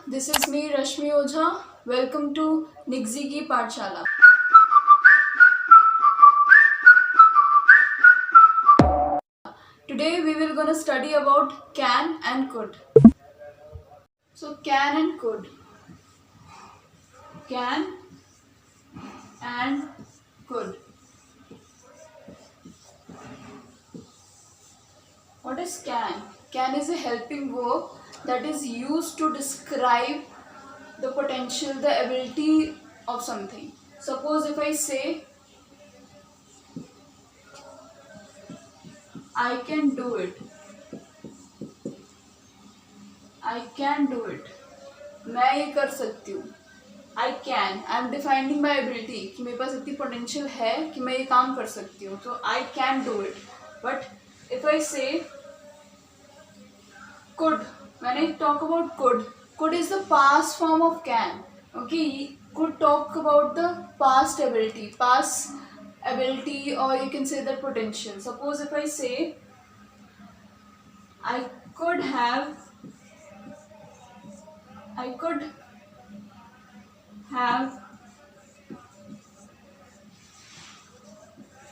This is me, Rashmi Ojha. Welcome to Nigzi Ki Pathshala. Today we will gonna study about can and could. So can and could. Can and could. What is can? Can is a helping verb that is used to describe the potential, the ability of something. Suppose if I say I can do it. I can do it. मैं ये कर सकती हूँ. I can. I am defining my ability कि मेरे पास इतनी potential है कि मैं ये काम कर सकती हूँ. So I can do it. But if I say could, when I talk about could is the past form of can. Okay, could talk about the past ability, or you can say that potential. Suppose if I say I could have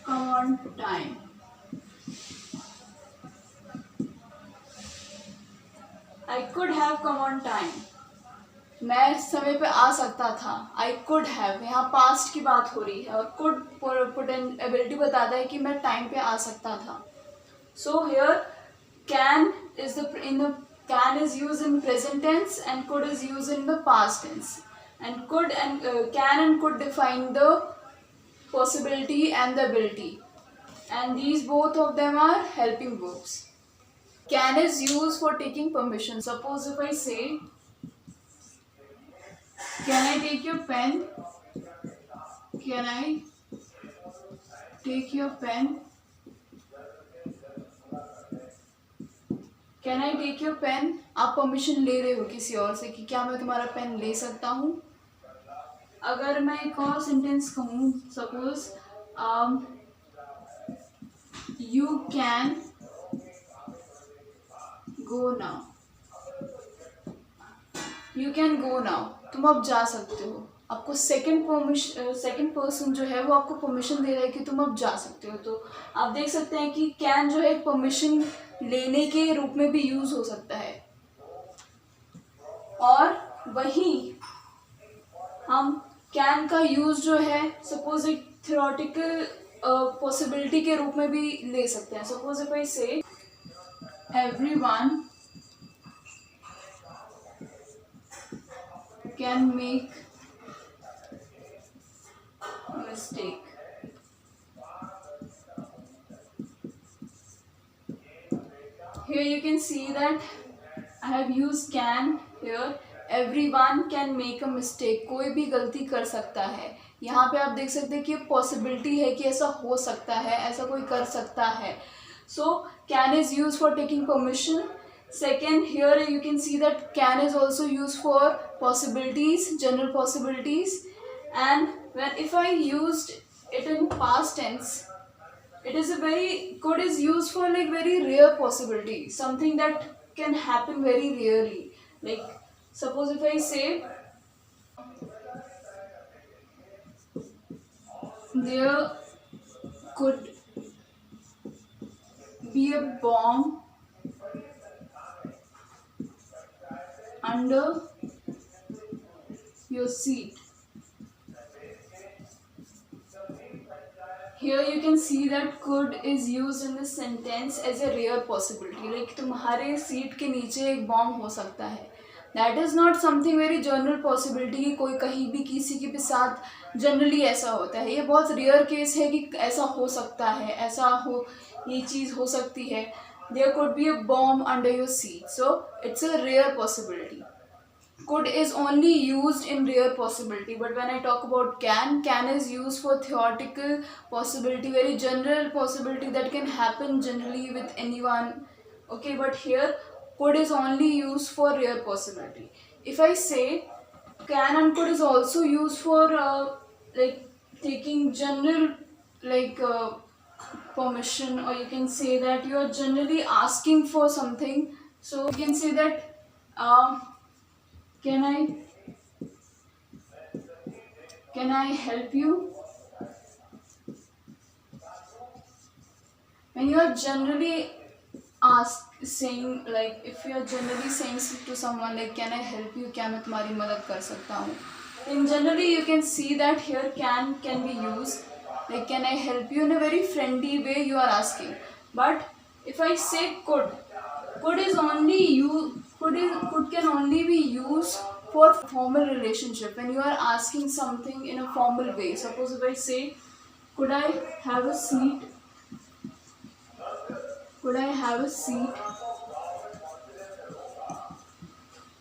come on time. I could have come on time. मैं समय पे आ सकता था. I could have, यहाँ past की बात हो रही है और could एबिलिटी बताता है कि मैं टाइम पे आ सकता था. So here can is can is used in present tense and could is used in the past tense. And could and can and could define the possibility and the ability. And these both of them are helping verbs. Can is used for taking permission. Suppose if I say, can I take your pen? Can I take your pen? Can I take your pen? आप permission ले रहे हो किसी और से कि क्या मैं तुम्हारा पेन ले सकता हूँ. अगर मैं एक और सेंटेंस कहूँ, suppose you can go now. You can go now, तुम अब जा सकते हो. आपको सेकंड पर्सन जो है वो आपको परमिशन दे रहा है कि तुम अब जा सकते हो. तो आप देख सकते हैं कि कैन जो है परमिशन लेने के रूप में भी यूज हो सकता है. और वही हम कैन का यूज जो है सपोज एक थ्योरेटिकल पॉसिबिलिटी के रूप में भी ले सकते हैं. सपोज इफ आई से everyone can make mistake. Here you can see that I have used can here. Everyone can make a mistake. कोई भी गलती कर सकता है. यहाँ पे आप देख सकते हैं कि पॉसिबिलिटी है कि ऐसा हो सकता है, ऐसा कोई कर सकता है. So can is used for taking permission. Second, here you can see that can is also used for possibilities, general possibilities. And if I used it in past tense, it is could is used for like very rare possibility, something that can happen very rarely. Like suppose if I say there could be a bomb under your seat. Here you can see that could is used in this sentence as a rare possibility. Like तुम्हारे seat के नीचे एक bomb हो सकता है. That is not something very general possibility कि कोई कहीं भी किसी के भी साथ जनरली ऐसा होता है. ये बहुत रेयर केस है कि ऐसा हो सकता है, ऐसा हो, ये चीज़ हो सकती है. There could be a bomb under your seat. So it's a rare possibility. Could is only used in rare possibility, but when I talk about can is used for theoretical possibility, very general possibility that can happen generally with anyone. Okay, but here could is only used for rare possibility. If I say can and could is also used for like taking general like permission, or you can say that you are generally asking for something. So you can say that can I help you? When you are generally saying, like if you are generally saying to someone like can I help you, क्या मैं तुम्हारी मदद कर सकता हूँ, in generally you can see that here can be used, like can I help you, in a very friendly way you are asking. But if I say could is only you could can only be used for formal relationship, when you are asking something in a formal way. Suppose if I say could I have a seat, could I have a seat?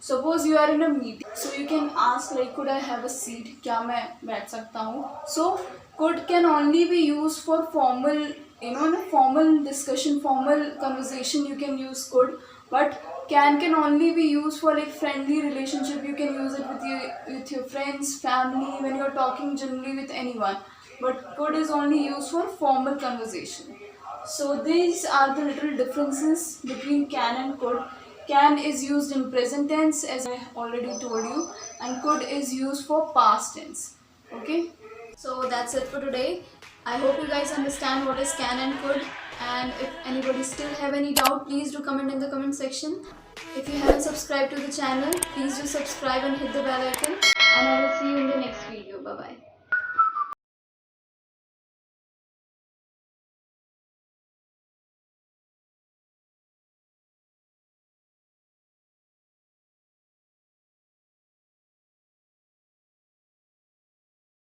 Suppose you are in a meeting, so you can ask like could I have a seat, क्या मैं बैठ सकता हूँ. So could can only be used for formal, in a formal discussion, formal conversation you can use could. But can only be used for like friendly relationship. You can use it with your friends, family, when you are talking generally with anyone. But could is only used for formal conversation. So these are the little differences between can and could. Can is used in present tense, as I already told you, and could is used for past tense. Okay, so that's it for today. I hope you guys understand what is can and could, and if anybody still have any doubt, please do comment in the comment section. If you haven't subscribed to the channel, please do subscribe and hit the bell icon, and I will see you in the next video. Bye bye.